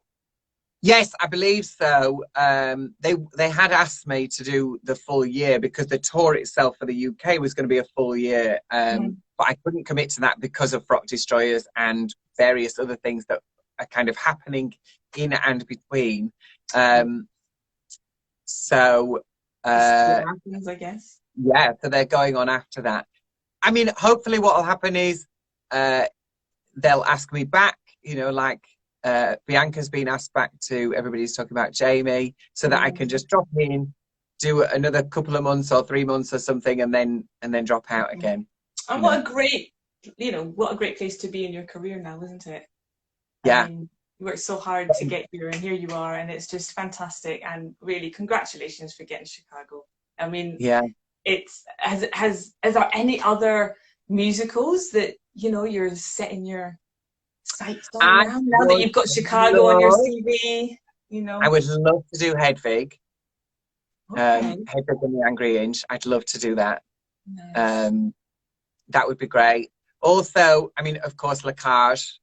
Yes, I believe so. They had asked me to do the full year because the tour itself for the UK was going to be a full year. But I couldn't commit to that because of Frock Destroyers and various other things that are kind of happening in and between. So happens, I guess. Yeah, so they're going on after that. I mean, hopefully what will happen is they'll ask me back, you know, like Bianca's been asked back to, everybody's talking about Jamie, so that I can just drop in, do another couple of months or 3 months or something, and then drop out again. And what a great, what a great place to be in your career now, isn't it? Yeah. I mean, you worked so hard to get here, and here you are, and it's just fantastic. And really, congratulations for getting Chicago. I mean, yeah, it's has there any other musicals that you're setting your sights on now that you've got Chicago on your CV? I would love to do Hedwig. Okay. Hedwig and the Angry Inch. I'd love to do that. Nice. That would be great. Also, I mean, of course, La Cage.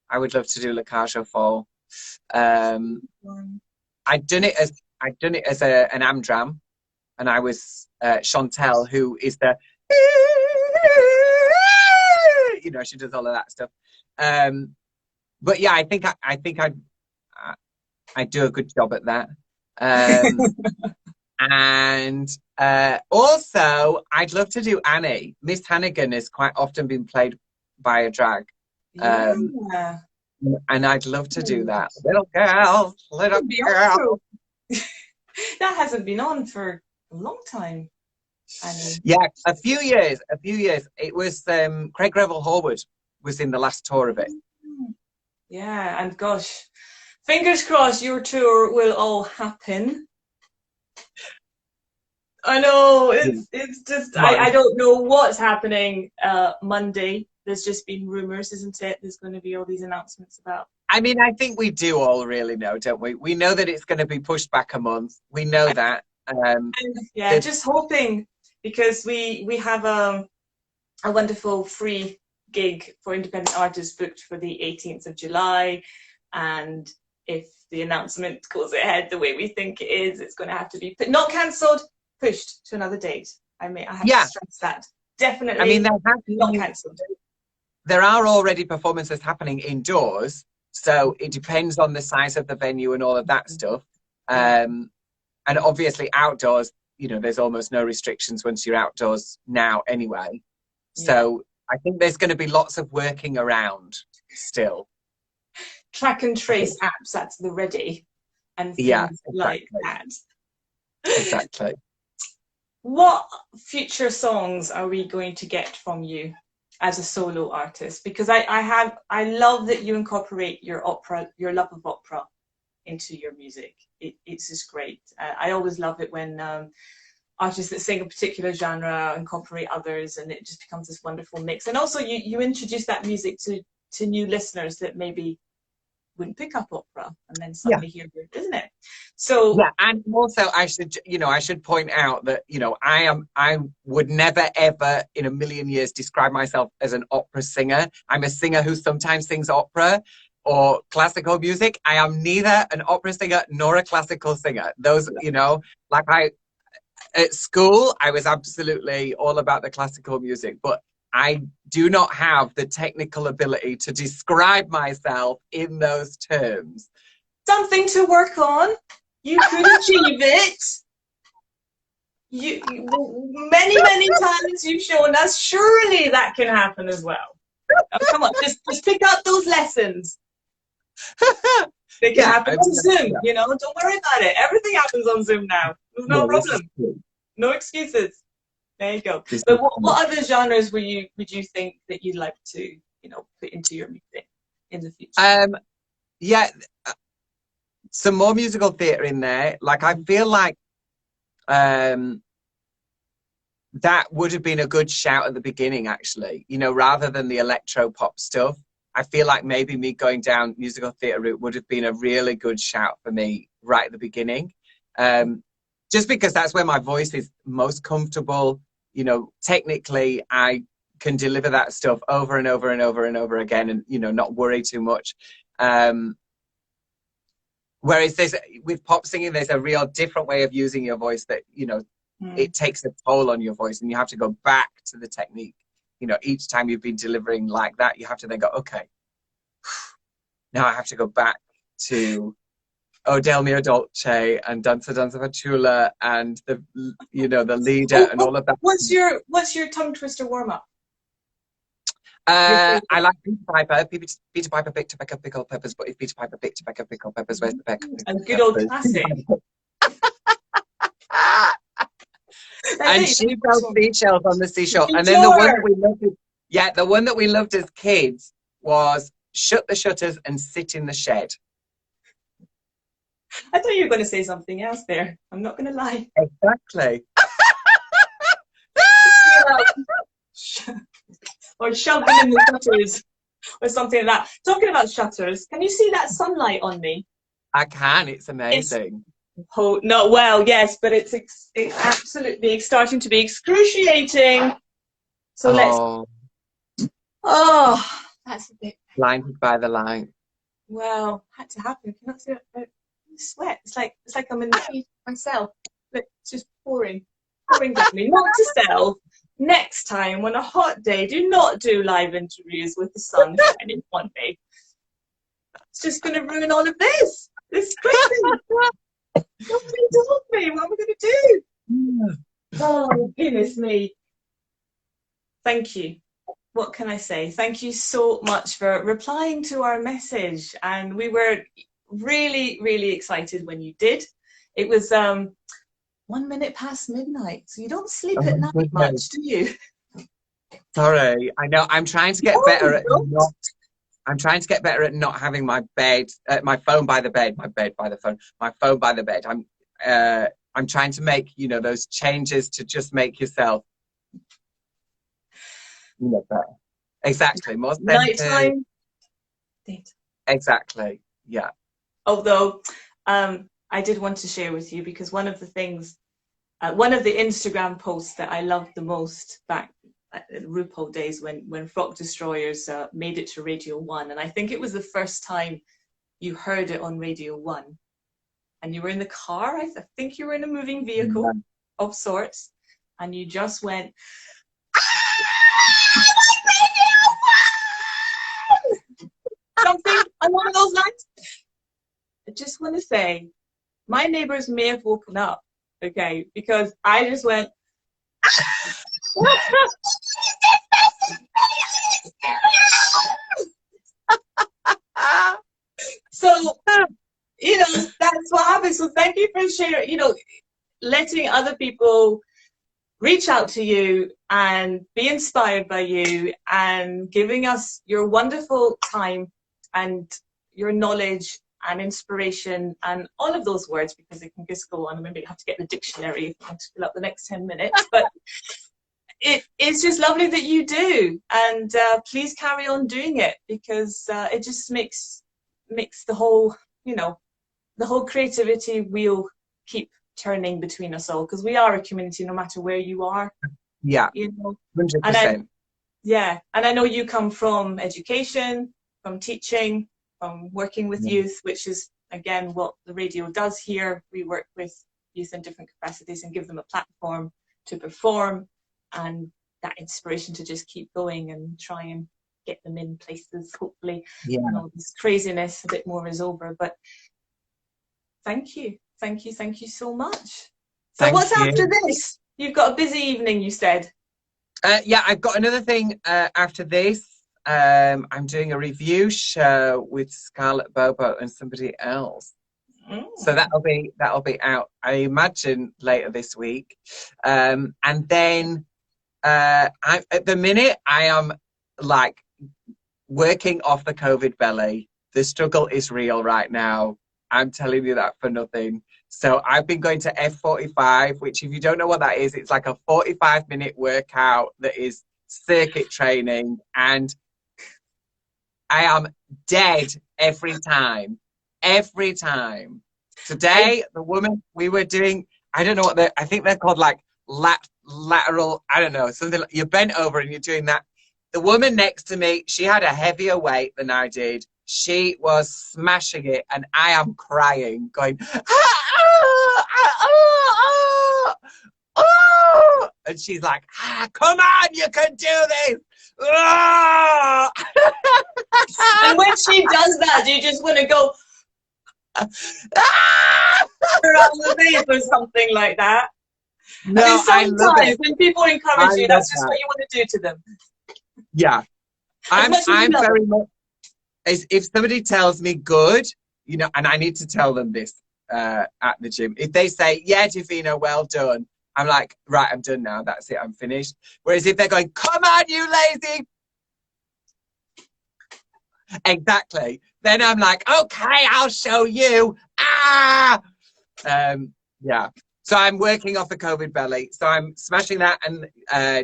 I would love to do La Cage au Fall. I'd done it as an Amdram, and I was Chantel, who is the she does all of that stuff. But yeah, I think I do a good job at that. And also, I'd love to do Annie. Miss Hannigan has quite often been played by a drag. Yeah. And I'd love to do that. Little girl. That hasn't been on for a long time, Annie. Yeah, a few years. It was Craig Revel Horwood was in the last tour of it. Yeah, and gosh, fingers crossed your tour will all happen. I know, it's just, I don't know what's happening Monday. There's just been rumours, isn't it? There's going to be all these announcements about. I mean, I think we do all really know, don't we? We know that it's going to be pushed back a month. We know that. Yeah, just hoping, because we have a wonderful free gig for independent artists booked for the 18th of July. And if the announcement goes ahead the way we think it is, it's going to have to be not cancelled, pushed to another date. I have to stress that. Definitely. I mean, not cancelled. There are already performances happening indoors, so it depends on the size of the venue and all of that stuff. And obviously outdoors, there's almost no restrictions once you're outdoors now anyway. So I think there's going to be lots of working around still. Track and trace apps, that's the ready, and things like that. Exactly. What future songs are we going to get from you as a solo artist? Because I love that you incorporate your love of opera into your music. It's just great. I always love it when artists that sing a particular genre incorporate others, and it just becomes this wonderful mix. And also you introduce that music to new listeners that maybe wouldn't pick up opera, and then suddenly hear it, isn't it? So and also I should point out that I would never ever in a million years describe myself as an opera singer. I'm a singer who sometimes sings opera or classical music. I am neither an opera singer nor a classical singer. Those, at school I was absolutely all about the classical music, but I do not have the technical ability to describe myself in those terms. Something to work on. You could achieve it. Many times you've shown us. Surely that can happen as well. Oh, come on, just pick up those lessons. They can happen on Zoom. Don't worry about it. Everything happens on Zoom now. There's no problem. No excuses. There you go. But what other genres would you think that you'd like to put into your music in the future? Some more musical theatre in there. Like, I feel like that would have been a good shout at the beginning, actually. Rather than the electro pop stuff. I feel like maybe me going down musical theatre route would have been a really good shout for me right at the beginning. Just because that's where my voice is most comfortable. you know, technically I can deliver that stuff over and over and over and over again, and, you know, not worry too much. Whereas with pop singing, there's a real different way of using your voice that, you know, it takes a toll on your voice, and you have to go back to the technique. You know, each time you've been delivering like that, you have to then go, okay, now I have to go back to O Del Mio Dolce and Danza Danza Fanciulla and the, you know, the leader and all of that. What's your tongue twister warm up? I like Peter Piper. Peter Piper picked a peck of pickled peppers, but if Peter Piper picked a peck of pickled peppers, where's the peck? A good old classic. And she fell seashells on the seashore. And then the one that we loved, the one that we loved as kids was Shut the Shutters and Sit in the Shed. I thought you were going to say something else there. I'm not going to lie. Exactly. Or shove them in the shutters or something like that. Talking about shutters, can you see that sunlight on me? I can. It's amazing. No, well, yes, but it's absolutely starting to be excruciating. So let's. Oh, that's a bit. Blinded by the light. Well, had to happen. Cannot see it. Sweat. It's like I'm in the heat myself. But it's just pouring down me. Not to self. Next time, on a hot day, do not do live interviews with the sun shining on me. It's just going to ruin all of this. This is crazy. Nobody told me. What am I going to do? Oh, goodness me. Thank you. What can I say? Thank you so much for replying to our message. And we were really, really excited when you did. It was 1 minute past midnight, so you don't sleep at night much, do you? Sorry, I know. I'm trying to get better at not. I'm trying to get better at not having my phone by the bed, my bed by the phone, my phone by the bed. I'm trying to make, you know, those changes to just make yourself, you know, better. Exactly. More nighttime. Exactly. Yeah. Although, I did want to share with you, because one of the things, one of the Instagram posts that I loved the most back at RuPaul days when Frock Destroyers made it to Radio 1, and I think it was the first time you heard it on Radio 1, and you were in the car, I think you were in a moving vehicle of sorts, and you just went, something along those lines. I just want to say, my neighbors may have woken up, okay, because I just went. So, you know, that's what happens. So thank you for sharing, you know, letting other people reach out to you and be inspired by you and giving us your wonderful time and your knowledge and inspiration and all of those words, because it can just go on. And maybe I have to get the dictionary if I want to fill up the next 10 minutes. But it's just lovely that you do. And please carry on doing it, because it just makes the whole, you know, the whole creativity wheel keep turning between us all, because we are a community no matter where you are. Yeah. You know, 100%. And I know you come from education, from teaching, from working with youth, which is again what the radio does here. We work with youth in different capacities and give them a platform to perform and that inspiration to just keep going and try and get them in places, hopefully. Yeah. And all this craziness a bit more is over. But thank you so much. So what's after this? You've got a busy evening, you said. Yeah, I've got another thing after this. I'm doing a review show with Scarlett Bobo and somebody else. So that'll be out, I imagine, later this week. And then at the minute I am like working off the COVID belly. The struggle is real right now. I'm telling you that for nothing. So I've been going to F45, which, if you don't know what that is, it's like a 45-minute workout that is circuit training, and I am dead every time. Every time. Today, the woman we were doing, I don't know what I think they're called, like lat lateral, I don't know, something like, you're bent over and you're doing that. The woman next to me, she had a heavier weight than I did. She was smashing it, and I am crying, going, ah, ah, ah, ah, ah. And she's like, come on, you can do this. Ah. And when she does that, do you just want to go around the base or something like that? No, I mean, I love sometimes it. when people encourage I you, love that's just that. what you want to do to them. Yeah, As much as you I'm love very it. much. If somebody tells me good, you know, and I need to tell them this at the gym. If they say, yeah, Divina, well done, I'm like, right, I'm done now. That's it. I'm finished. Whereas if they're going, come on, you lazy. Exactly. Then I'm like, okay, I'll show you. Ah. Yeah. So I'm working off the COVID belly. So I'm smashing that and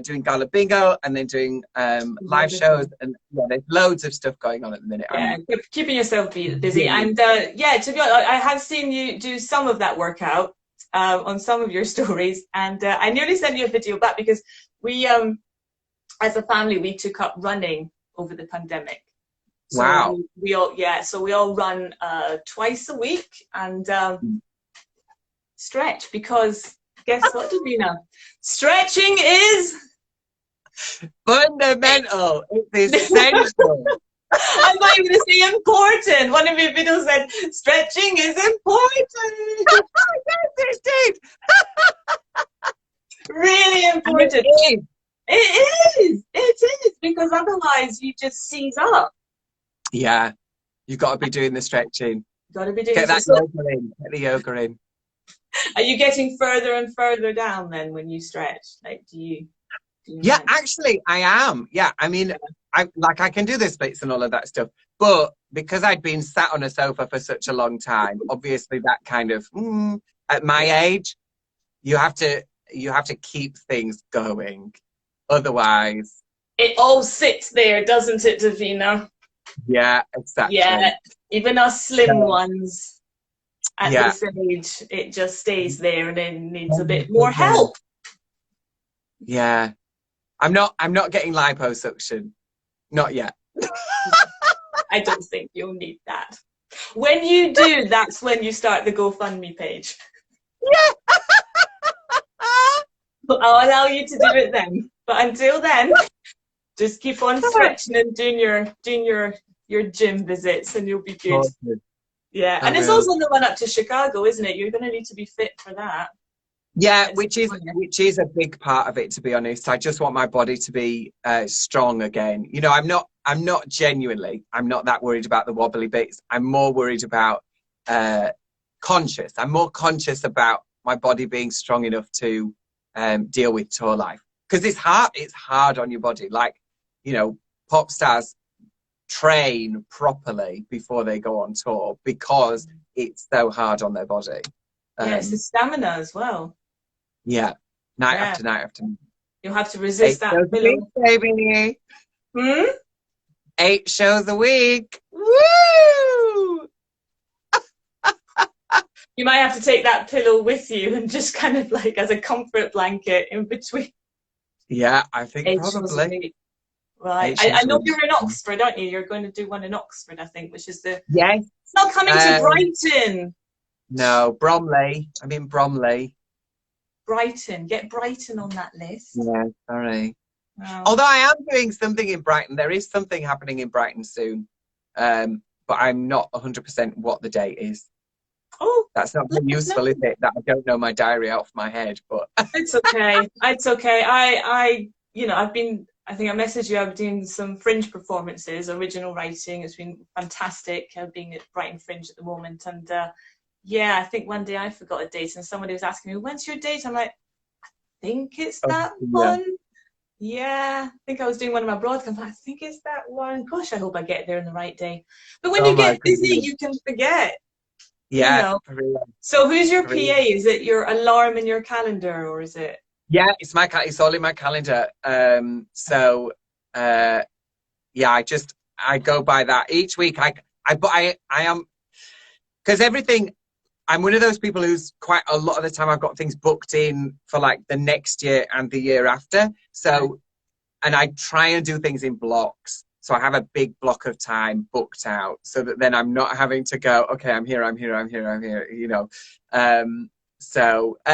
doing Gala Bingo and then doing live shows. And yeah, there's loads of stuff going on at the minute. Yeah, keeping yourself busy. Yeah. And yeah, to be honest, I have seen you do some of that workout on some of your stories. And I nearly sent you a video back because we, as a family, we took up running over the pandemic. So Wow. we all, yeah, so we all run twice a week and stretch, because guess what, Davina? Stretching is Fundamental. It's essential. I'm not even going to say important. One of your videos said stretching is important. Yes, indeed. Really important. It It is, because otherwise you just seize up. yeah, you've got to be doing the stretching. Got to be doing Get that so. yoga in. Get the yoga in. Are you getting further and further down then when you stretch? Like, do you Yeah, mind? actually, I am. Yeah, I mean, I can do the splits and all of that stuff, but because I'd been sat on a sofa for such a long time, obviously that kind of at my age, you have to keep things going, otherwise. It all sits there, doesn't it, Davina? Yeah, exactly. Yeah, even us slim ones at Yeah. this age, it just stays there and it needs a bit more help. Yeah. I'm not getting liposuction. Not yet. I don't think you'll need that. When you do, that's when you start the GoFundMe page. Yeah. But I'll allow you to do it then. But until then, just keep on stretching and doing your gym visits and you'll be good. Yeah, and it's also on the run up to Chicago, isn't it? You're going to need to be fit for that. Yeah, which is a big part of it, to be honest. I just want my body to be strong again. You know, I'm not that worried about the wobbly bits. I'm more worried about conscious. I'm more conscious about my body being strong enough to deal with tour life, because it's hard on your body. Like, you know, pop stars train properly before they go on tour because it's so hard on their body. Yeah, it's the stamina as well. Yeah, night after night after night. You'll have to resist that week, baby. 8 shows a week. Woo! You might have to take that pillow with you and just kind of like as a comfort blanket in between. Yeah, I think probably. Right. I know you're in Oxford, aren't you? You're going to do one in Oxford, I think, which is the... Yes. It's not coming to Brighton. No, Bromley. I'm in Bromley. Brighton. Get Brighton on that list. Yeah, sorry. Wow. Although I am doing something in Brighton. There is something happening in Brighton soon. But I'm not 100% what the date is. Oh. That's not very useful, is it? That I don't know my diary off my head, but... It's okay. It's okay. I think I messaged you. I've been doing some Fringe performances, original writing. It's been fantastic being at Brighton Fringe at the moment. And yeah, I think one day I forgot a date and somebody was asking me, when's your date? I'm like, I think it's that one. Yeah, I think I was doing one of my broadcasts. I think it's that one. Gosh, I hope I get there on the right day. But when you get busy, you can forget. Yeah. You know? So who's your PA? Is it your alarm in your calendar, or is it? Yeah, it's all in my calendar. Yeah, I go by that each week. I am, because everything, I'm one of those people who's quite a lot of the time I've got things booked in for like the next year and the year after. So, and I try and do things in blocks. So I have a big block of time booked out so that then I'm not having to go, okay, I'm here, you know.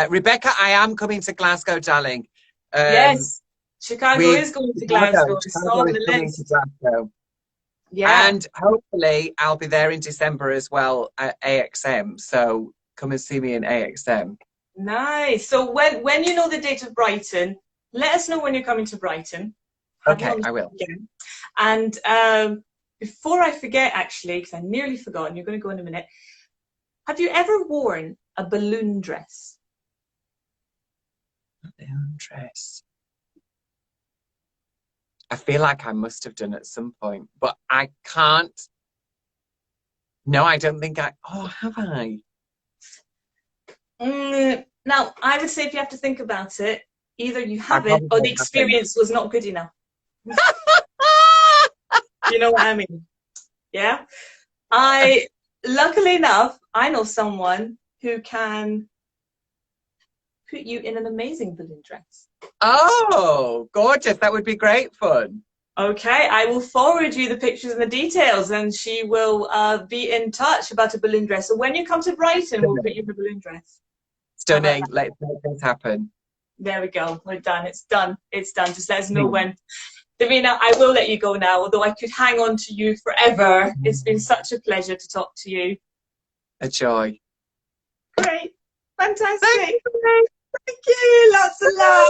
Rebecca, I am coming to Glasgow, darling. Yes, Chicago is going to Glasgow. I saw Chicago on is the coming list. to Glasgow. Yeah. And hopefully I'll be there in December as well at AXM. So come and see me in AXM. Nice. So when you know the date of Brighton, let us know when you're coming to Brighton. Okay, I will. Again. And before I forget, actually, because I nearly forgot, and you're going to go in a minute, have you ever worn a balloon dress? Balloon dress. I feel like I must have done at some point, but I can't. No, I don't think I. Oh, have I? Now, I would say if you have to think about it, either you I haven't or probably the experience was not good enough. You know what I mean? Yeah. Luckily enough, I know someone who can put you in an amazing balloon dress. Oh, gorgeous. That would be great fun. Okay, I will forward you the pictures and the details, and she will be in touch about a balloon dress. So when you come to Brighton, we'll put you in a balloon dress. Stunning. Let's make this happen. There we go. We're done. It's done. It's done. Just let us know when. Divina, I will let you go now, although I could hang on to you forever. It's been such a pleasure to talk to you. A joy. Great. Fantastic. Thank you. Lots of love.